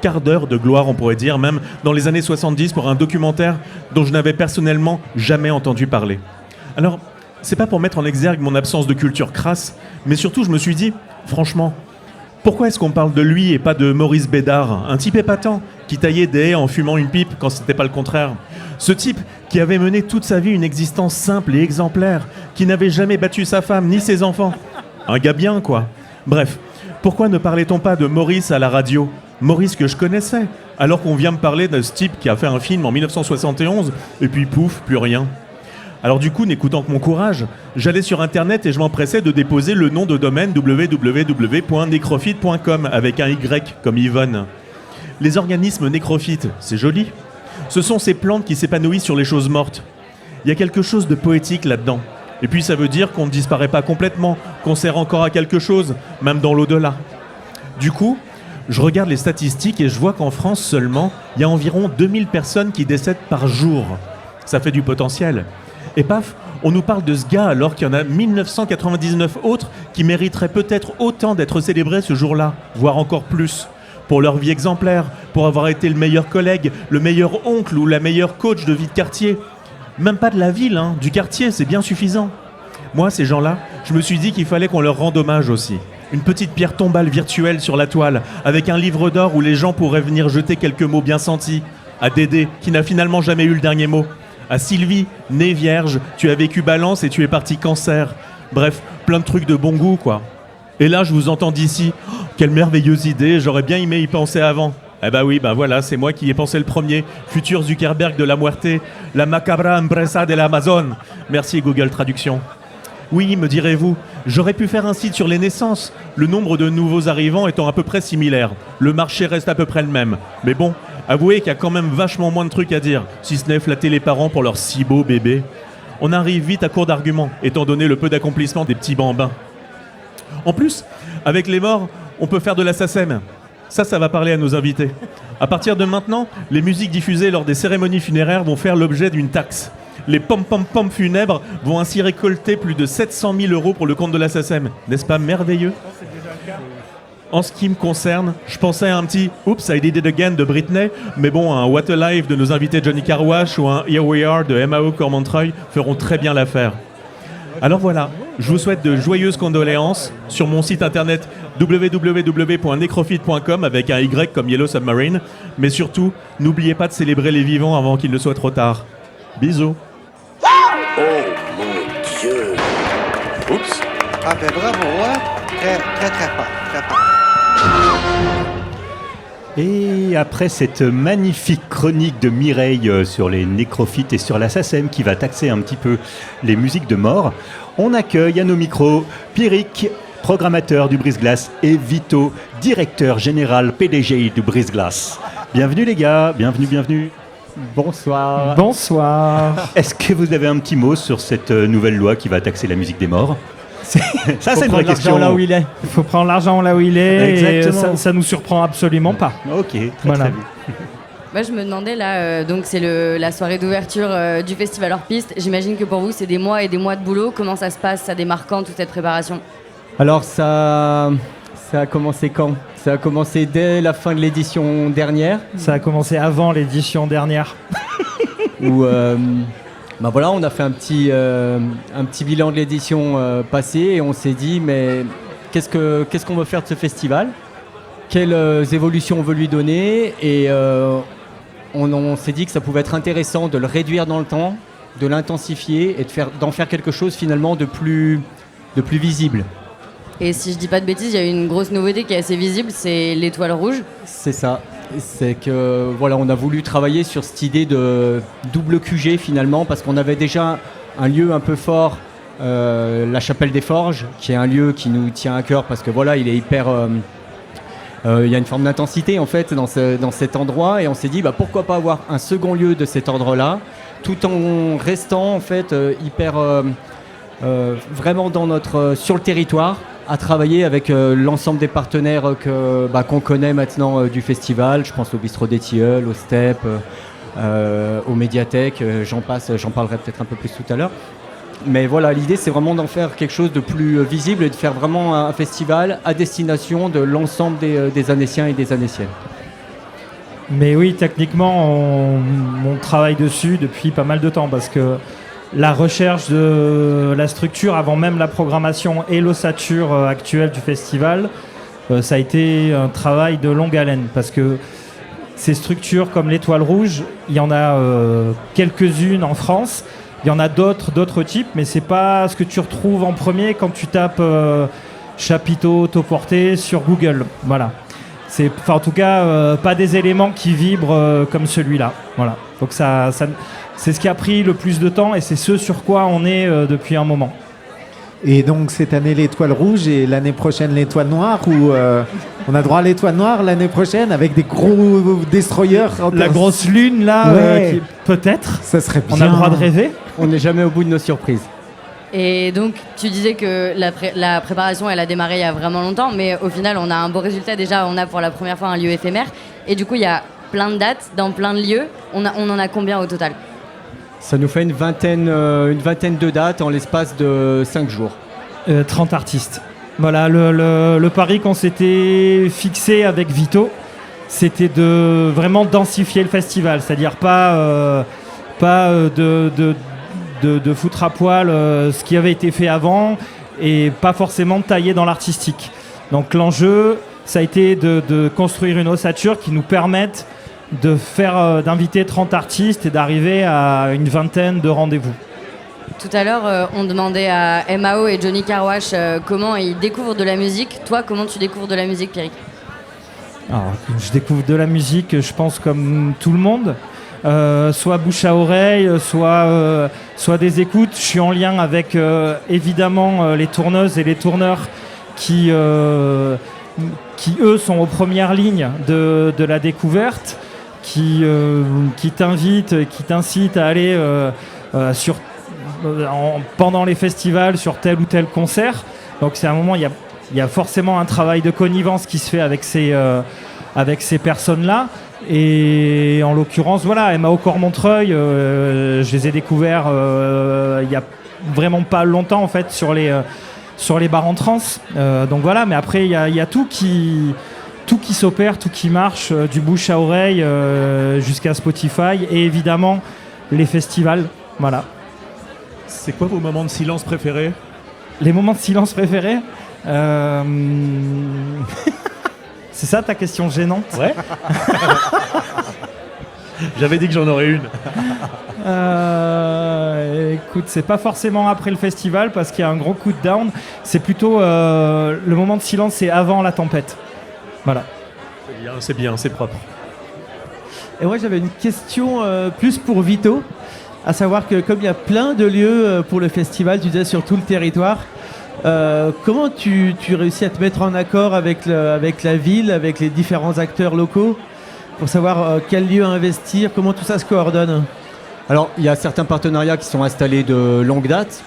quart d'heure de gloire, on pourrait dire, même dans les années 70 pour un documentaire dont je n'avais personnellement jamais entendu parler. Alors, c'est pas pour mettre en exergue mon absence de culture crasse, mais surtout je me suis dit, franchement, pourquoi est-ce qu'on parle de lui et pas de Maurice Bédard, un type épatant, qui taillait des haies en fumant une pipe quand c'était pas le contraire. Ce type qui avait mené toute sa vie une existence simple et exemplaire, qui n'avait jamais battu sa femme ni ses enfants. Un gars bien, quoi. Bref, pourquoi ne parlait-on pas de Maurice à la radio ? Maurice que je connaissais, alors qu'on vient me parler de ce type qui a fait un film en 1971, et puis pouf, plus rien. Alors du coup, n'écoutant que mon courage, j'allais sur internet et je m'empressais de déposer le nom de domaine www.nécrophyte.com avec un Y comme Yvonne. Les organismes nécrophytes, c'est joli. Ce sont ces plantes qui s'épanouissent sur les choses mortes. Il y a quelque chose de poétique là-dedans. Et puis ça veut dire qu'on ne disparaît pas complètement, qu'on sert encore à quelque chose, même dans l'au-delà. Du coup, je regarde les statistiques et je vois qu'en France seulement, il y a environ 2000 personnes qui décèdent par jour. Ça fait du potentiel. Et paf, on nous parle de ce gars alors qu'il y en a 1999 autres qui mériteraient peut-être autant d'être célébrés ce jour-là, voire encore plus, pour leur vie exemplaire, pour avoir été le meilleur collègue, le meilleur oncle ou la meilleure coach de vie de quartier. Même pas de la ville, hein, du quartier, c'est bien suffisant. Moi, ces gens-là, je me suis dit qu'il fallait qu'on leur rende hommage aussi. Une petite pierre tombale virtuelle sur la toile, avec un livre d'or où les gens pourraient venir jeter quelques mots bien sentis. À Dédé, qui n'a finalement jamais eu le dernier mot. À Sylvie, née vierge, tu as vécu Balance et tu es parti cancer. Bref, plein de trucs de bon goût, quoi. Et là, je vous entends d'ici. Oh, quelle merveilleuse idée, j'aurais bien aimé y penser avant. Eh bah oui, bah voilà, c'est moi qui y ai pensé le premier. Futur Zuckerberg de la Muerte, la macabra empresa de l'Amazon. Merci Google Traduction. Oui, me direz-vous, j'aurais pu faire un site sur les naissances, le nombre de nouveaux arrivants étant à peu près similaire. Le marché reste à peu près le même. Mais bon, avouez qu'il y a quand même vachement moins de trucs à dire, si ce n'est flatter les parents pour leurs si beaux bébés. On arrive vite à court d'arguments, étant donné le peu d'accomplissement des petits bambins. En plus, avec les morts, on peut faire de la SACEM. Ça va parler à nos invités. À partir de maintenant, les musiques diffusées lors des cérémonies funéraires vont faire l'objet d'une taxe. Les pom-pom-pom funèbres vont ainsi récolter plus de 700 000 € pour le compte de la SACEM. N'est-ce pas merveilleux ? En ce qui me concerne, je pensais à un petit « Oops, I did it again » de Britney, mais bon, un « What a Life » de nos invités Johnny Carwash ou un « Here We Are » de M.A.O. Cormontreuil feront très bien l'affaire. Alors voilà, je vous souhaite de joyeuses condoléances sur mon site internet www.necrophyte.com avec un Y comme Yellow Submarine, mais surtout, n'oubliez pas de célébrer les vivants avant qu'il ne soit trop tard. Bisous. Oh mon Dieu. Oups. Ah ben bravo, hein. Très fort. Et après cette magnifique chronique de Mireille sur les nécrophytes et sur la SACEM qui va taxer un petit peu les musiques de mort, on accueille à nos micros Pierrick, programmateur du Brise-Glace, et Vito, directeur général PDG du Brise-Glace. Bienvenue les gars, bienvenue. Bonsoir. Est-ce que vous avez un petit mot sur cette nouvelle loi qui va taxer la musique des morts ? Ça, c'est une vraie question. Là où il est. Il faut prendre l'argent là où il est. Exactement. Et ça nous surprend absolument pas. Ok, très voilà. bien. Moi, je me demandais là, donc c'est la soirée d'ouverture du festival hors piste. J'imagine que pour vous, c'est des mois et des mois de boulot. Comment ça se passe ? Ça démarre quand toute cette préparation ? Alors ça a commencé quand ? Ça a commencé dès la fin de l'édition dernière. Ça a commencé avant l'édition dernière. Où ben voilà, on a fait un petit bilan de l'édition passée et on s'est dit mais qu'est-ce qu'on veut faire de ce festival ? Quelles évolutions on veut lui donner ? Et on s'est dit que ça pouvait être intéressant de le réduire dans le temps, de l'intensifier et d'en faire quelque chose finalement de plus visible. Et si je dis pas de bêtises, il y a une grosse nouveauté qui est assez visible, c'est l'étoile rouge. C'est ça. C'est que voilà, on a voulu travailler sur cette idée de double QG finalement, parce qu'on avait déjà un lieu un peu fort, la Chapelle des Forges, qui est un lieu qui nous tient à cœur parce que voilà, il est hyper. Il y a une forme d'intensité en fait dans cet endroit, et on s'est dit pourquoi pas avoir un second lieu de cet ordre-là, tout en restant en fait hyper vraiment sur le territoire, à travailler avec l'ensemble des partenaires qu'on connaît maintenant du festival. Je pense au Bistrot des Tilleuls, au Step, aux médiathèques, j'en parlerai peut-être un peu plus tout à l'heure. Mais voilà, l'idée c'est vraiment d'en faire quelque chose de plus visible et de faire vraiment un festival à destination de l'ensemble des Annéciens et des Annéciennes. Mais oui, techniquement, on travaille dessus depuis pas mal de temps, parce que la recherche de la structure avant même la programmation et l'ossature actuelle du festival, ça a été un travail de longue haleine, parce que ces structures comme l'Étoile Rouge, il y en a quelques-unes en France, il y en a d'autres types, mais c'est pas ce que tu retrouves en premier quand tu tapes chapiteau autoporté sur Google. Voilà. C'est, en tout cas, pas des éléments qui vibrent comme celui-là. Voilà. Donc c'est ce qui a pris le plus de temps, et c'est ce sur quoi on est depuis un moment. Et donc cette année l'Étoile Rouge et l'année prochaine l'Étoile Noire, ou on a droit à l'Étoile Noire l'année prochaine avec des gros destroyers. La grosse lune là, ouais. Peut-être. Ça serait bien. On a le droit de rêver. On n'est jamais au bout de nos surprises. Et donc, tu disais que la préparation, elle a démarré il y a vraiment longtemps, mais au final, on a un beau résultat. Déjà, on a pour la première fois un lieu éphémère. Et du coup, il y a plein de dates dans plein de lieux. On en a combien au total ? Ça nous fait une vingtaine de dates en l'espace de 5 jours. 30 artistes. Voilà, le pari qu'on s'était fixé avec Vito, c'était de vraiment densifier le festival. C'est-à-dire pas de foutre à poil ce qui avait été fait avant, et pas forcément de tailler dans l'artistique. Donc l'enjeu, ça a été de construire une ossature qui nous permette d'inviter 30 artistes et d'arriver à une vingtaine de rendez-vous. Tout à l'heure, on demandait à MAO et Johnny Carwash comment ils découvrent de la musique. Toi, comment tu découvres de la musique, Pierrick ? Alors, je découvre de la musique, je pense, comme tout le monde. Soit bouche à oreille, soit des écoutes. Je suis en lien avec évidemment les tourneuses et les tourneurs qui eux sont aux premières lignes de la découverte, qui t'invitent, qui t'incitent à aller pendant les festivals sur tel ou tel concert. Donc c'est un moment, il y a forcément un travail de connivence qui se fait avec ces personnes-là. Et en l'occurrence, voilà, MAO Cormontreuil, je les ai découverts il y a vraiment pas longtemps en fait sur les bars en trance. Donc voilà, mais après il y a tout qui s'opère, tout qui marche, du bouche à oreille jusqu'à Spotify, et évidemment les festivals. Voilà. C'est quoi vos moments de silence préférés ? Les moments de silence préférés C'est ça ta question gênante ? Ouais. J'avais dit que j'en aurais une. Écoute, c'est pas forcément après le festival parce qu'il y a un gros coup de down. C'est plutôt le moment de silence, c'est avant la tempête. Voilà. C'est bien, c'est propre. Et moi j'avais une question plus pour Vito, à savoir que comme il y a plein de lieux pour le festival, tu disais sur tout le territoire, comment tu réussis à te mettre en accord avec la ville, avec les différents acteurs locaux, pour savoir quel lieu investir, comment tout ça se coordonne ? Alors, il y a certains partenariats qui sont installés de longue date.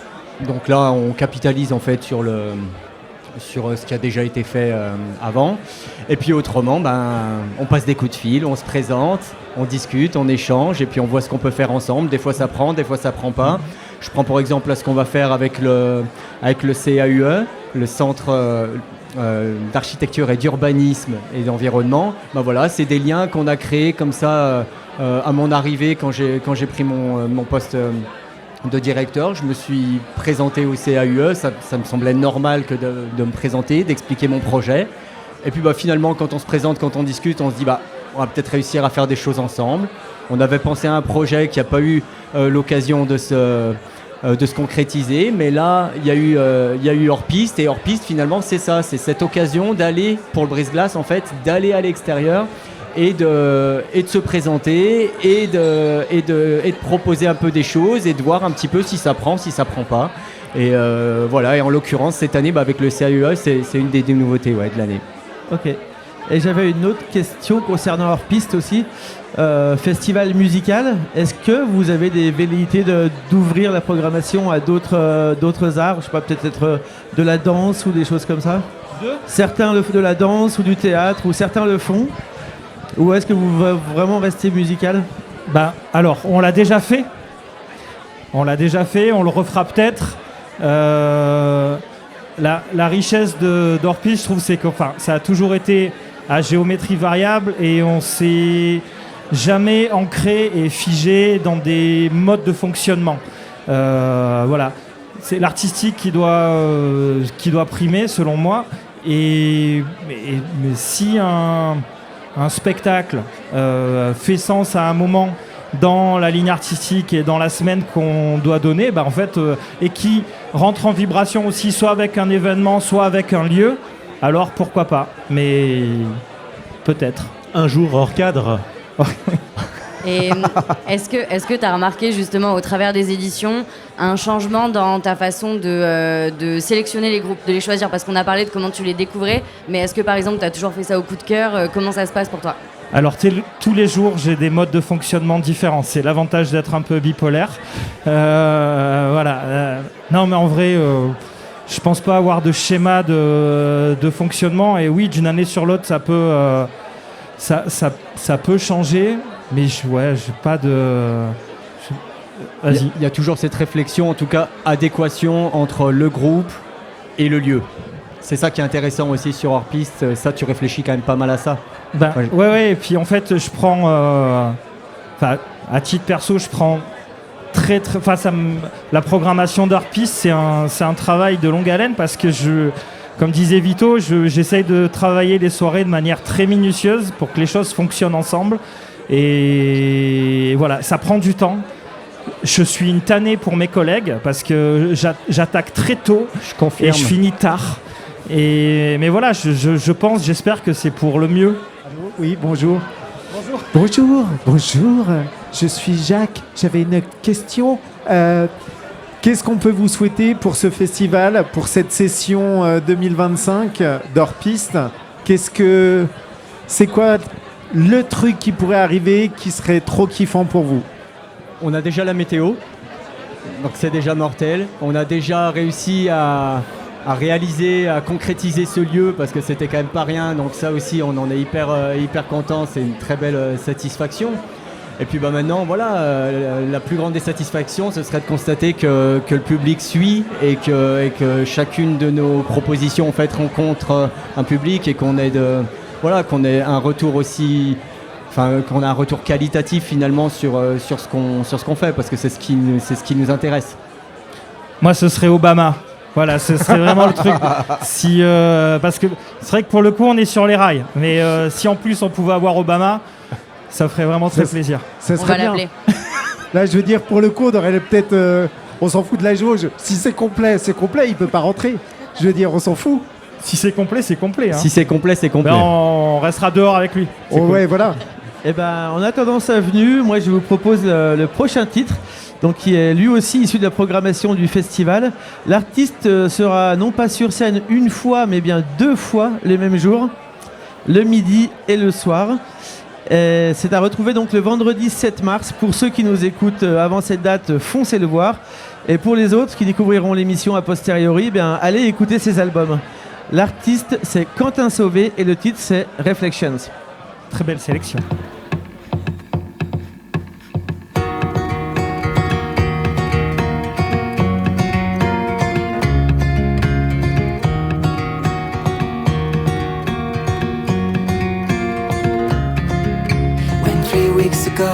Donc là, on capitalise en fait sur ce qui a déjà été fait avant. Et puis autrement, on passe des coups de fil, on se présente, on discute, on échange, et puis on voit ce qu'on peut faire ensemble. Des fois ça prend, des fois ça prend pas. Je prends pour exemple là, ce qu'on va faire avec le CAUE, le Centre d'architecture et d'urbanisme et d'environnement. Voilà, c'est des liens qu'on a créés comme ça à mon arrivée quand j'ai pris mon poste de directeur. Je me suis présenté au CAUE, ça me semblait normal que de me présenter, d'expliquer mon projet. Et puis finalement, quand on se présente, quand on discute, on se dit on va peut-être réussir à faire des choses ensemble. On avait pensé à un projet qui n'a pas eu l'occasion de se concrétiser, mais là il y a eu hors-piste, et hors-piste finalement c'est ça, c'est cette occasion d'aller, pour le brise-glace en fait, d'aller à l'extérieur et de se présenter et de proposer un peu des choses et de voir un petit peu si ça prend, si ça prend pas. Et voilà, et en l'occurrence cette année avec le CAUE c'est une des nouveautés de l'année. Ok. Et j'avais une autre question concernant hors-piste aussi. Festival musical, est-ce que vous avez des velléités d'ouvrir la programmation à d'autres arts? Je sais pas, peut-être de la danse ou des choses comme ça? Certains le font de la danse ou du théâtre, ou certains le font? Ou est-ce que vous vraiment restez musical? Alors, on l'a déjà fait. On le refera peut-être. La richesse d'hors-piste, je trouve, c'est que ça a toujours été à géométrie variable et on s'est jamais ancré et figé dans des modes de fonctionnement. Voilà, c'est l'artistique qui doit primer, selon moi. Mais si un spectacle fait sens à un moment dans la ligne artistique et dans la semaine qu'on doit donner, en fait, et qui rentre en vibration aussi, soit avec un événement, soit avec un lieu, alors pourquoi pas, mais peut-être. Un jour hors cadre. Et est-ce que tu as remarqué justement au travers des éditions un changement dans ta façon de sélectionner les groupes, de les choisir? Parce qu'on a parlé de comment tu les découvrais, mais est-ce que par exemple tu as toujours fait ça au coup de cœur? Comment ça se passe pour toi? Alors tous les jours j'ai des modes de fonctionnement différents, c'est l'avantage d'être un peu bipolaire. Voilà. Non mais en vrai, je pense pas avoir de schéma de fonctionnement, et oui, d'une année sur l'autre ça peut changer, mais j'ai pas de... Vas-y. Il y a toujours cette réflexion, en tout cas adéquation entre le groupe et le lieu. C'est ça qui est intéressant aussi sur hors-piste, ça tu réfléchis quand même pas mal à ça. Ouais, et puis en fait je prends, à titre perso, je prends la programmation d'hors-piste, c'est un travail de longue haleine, parce que comme disait Vito, j'essaye de travailler les soirées de manière très minutieuse pour que les choses fonctionnent ensemble, et voilà, ça prend du temps. Je suis une tannée pour mes collègues parce que j'attaque très tôt et je finis tard. Mais voilà, j'espère que c'est pour le mieux. Allô, oui, bonjour. Bonjour. Je suis Jacques. J'avais une question. Qu'est-ce qu'on peut vous souhaiter pour ce festival, pour cette session 2025 d'hors-piste? C'est quoi le truc qui pourrait arriver qui serait trop kiffant pour vous? On a déjà la météo, donc c'est déjà mortel. On a déjà réussi à réaliser, à concrétiser ce lieu, parce que c'était quand même pas rien. Donc ça aussi, on en est hyper content. C'est une très belle satisfaction. Et puis maintenant, voilà, la plus grande des satisfactions, ce serait de constater que le public suit et que chacune de nos propositions en fait rencontre un public, et qu'on ait un retour aussi... qu'on a un retour qualitatif finalement sur ce qu'on fait, parce que c'est ce qui nous intéresse. Moi, ce serait Obama. Voilà, ce serait vraiment le truc. Parce que c'est vrai que pour le coup, on est sur les rails. Mais si en plus on pouvait avoir Obama, ça ferait vraiment très plaisir. Ça serait bien. Là, je veux dire, pour le coup, on aurait peut-être... on s'en fout de la jauge. Si c'est complet, il peut pas rentrer. Je veux dire, on s'en fout. Si c'est complet, c'est complet. Hein. Si c'est complet, c'est complet. On restera dehors avec lui. Cool. Ouais, voilà. Et en attendant sa venue, moi je vous propose le prochain titre, donc qui est lui aussi issu de la programmation du festival. L'artiste sera non pas sur scène une fois, mais bien 2 fois les mêmes jours, le midi et le soir. Et c'est à retrouver donc le vendredi 7 mars. Pour ceux qui nous écoutent avant cette date, foncez le voir. Et pour les autres qui découvriront l'émission a posteriori, allez écouter ses albums. L'artiste c'est Quentin Sauvé et le titre c'est Reflections. Très belle sélection. When 3 weeks ago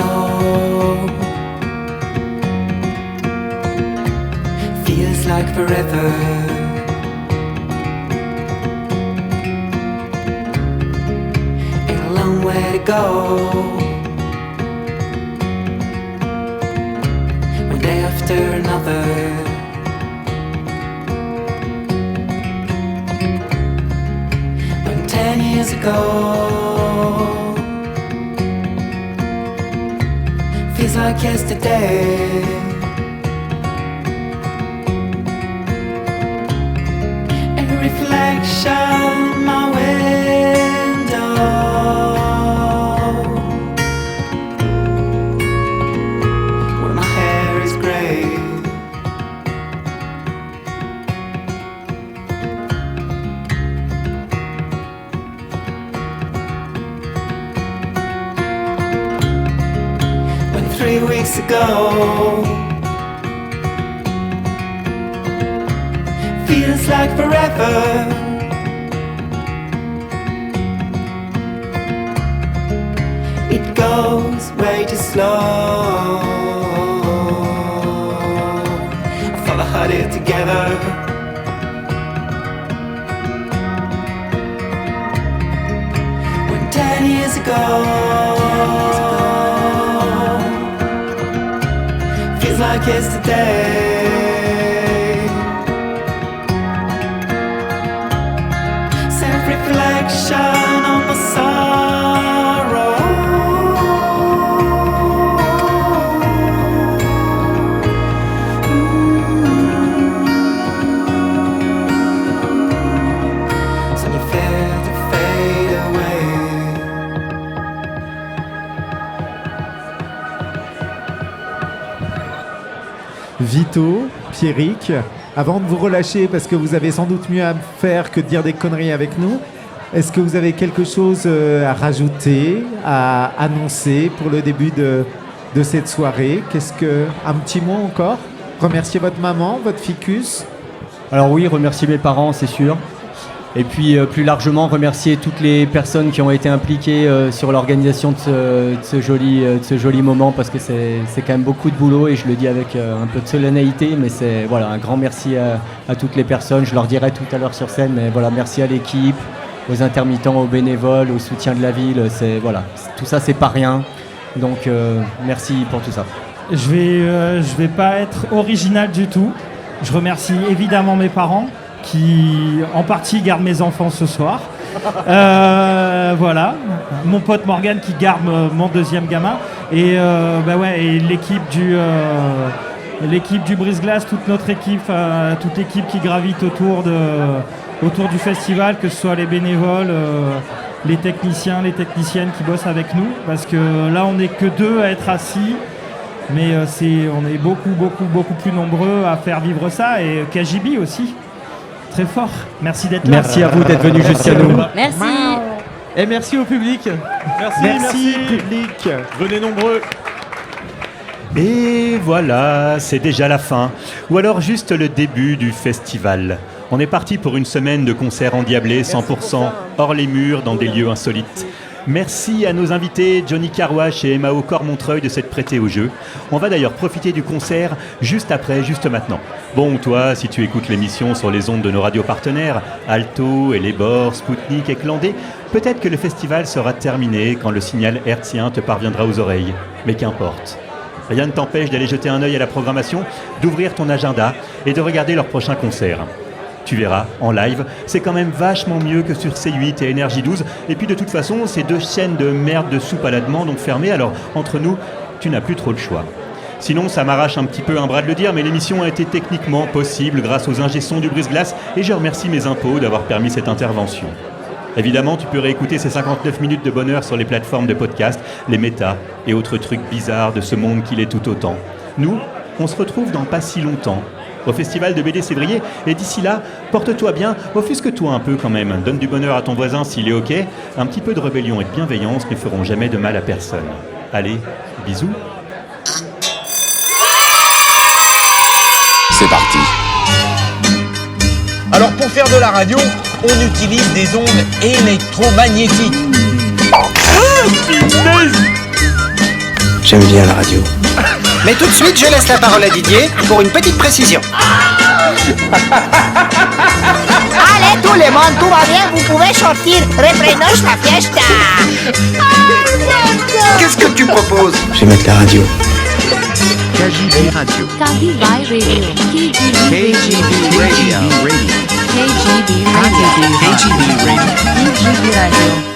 feels like forever. Way to go. another. When 10 years ago feels like yesterday. A reflection my window, where my hair is grey. When 3 weeks ago feels like forever. It goes way too slow. I thought I had it together. When 10 years ago feels like yesterday. Reflection on my sorrow. So you feel to fade away. Vito, Pierrick, avant de vous relâcher, parce que vous avez sans doute mieux à faire que de dire des conneries avec nous, est-ce que vous avez quelque chose à rajouter, à annoncer pour le début de cette soirée? Un petit mot encore? Remercier votre maman, votre ficus? Alors oui, remercier mes parents, c'est sûr. Et puis plus largement, remercier toutes les personnes qui ont été impliquées sur l'organisation de ce joli moment, parce que c'est quand même beaucoup de boulot, et je le dis avec un peu de solennité, mais c'est voilà, un grand merci à toutes les personnes. Je leur dirai tout à l'heure sur scène, mais voilà, merci à l'équipe, aux intermittents, aux bénévoles, au soutien de la ville. Tout ça, c'est pas rien. Donc merci pour tout ça. Je vais pas être original du tout. Je remercie évidemment mes parents qui en partie gardent mes enfants ce soir. Voilà, mon pote Morgan qui garde mon deuxième gamin, et et l'équipe du Brise-Glace, toute notre équipe, toute l'équipe qui gravite autour du festival, que ce soit les bénévoles, les techniciens, les techniciennes qui bossent avec nous, parce que là on n'est que deux à être assis, mais on est beaucoup plus nombreux à faire vivre ça, et KGB aussi. Très fort. Merci d'être là. Merci à vous d'être venus jusqu'à nous. Merci. Et merci au public. Merci public. Venez nombreux. Et voilà, c'est déjà la fin. Ou alors juste le début du festival. On est parti pour une semaine de concerts endiablés, 100% hors les murs, dans des lieux insolites. Merci à nos invités Johnny Carwash et Mao Cormontreuil de s'être prêtés au jeu. On va d'ailleurs profiter du concert juste maintenant. Bon, toi, si tu écoutes l'émission sur les ondes de nos radios partenaires, Alto, Elébor, Spoutnik et Clandé, peut-être que le festival sera terminé quand le signal hertzien te parviendra aux oreilles. Mais qu'importe. Rien ne t'empêche d'aller jeter un œil à la programmation, d'ouvrir ton agenda et de regarder leur prochain concert. Tu verras, en live, c'est quand même vachement mieux que sur C8 et Énergie 12. Et puis de toute façon, ces deux chaînes de merde de soupe à la demande ont fermé, alors entre nous, tu n'as plus trop le choix. Sinon, ça m'arrache un petit peu un bras de le dire, mais l'émission a été techniquement possible grâce aux ingé-sons du Brise-Glace, et je remercie mes impôts d'avoir permis cette intervention. Évidemment, tu peux réécouter ces 59 minutes de bonheur sur les plateformes de podcast, les méta et autres trucs bizarres de ce monde qui l'est tout autant. Nous, on se retrouve dans pas si longtemps, au festival de BD Sévrier, et d'ici là, porte-toi bien, offusque-toi un peu quand même, donne du bonheur à ton voisin s'il est ok, un petit peu de rébellion et de bienveillance ne feront jamais de mal à personne. Allez, bisous. C'est parti. Alors pour faire de la radio, on utilise des ondes électromagnétiques. J'aime bien la radio. Mais tout de suite, je laisse la parole à Didier pour une petite précision. Allez tout le monde, tout va bien, vous pouvez sortir. Reprenons la fiesta. Qu'est-ce que tu proposes? Je vais mettre la radio. KGB Radio. KGB Radio. KGB Radio. KGB Radio. KGB Radio. KGB Radio.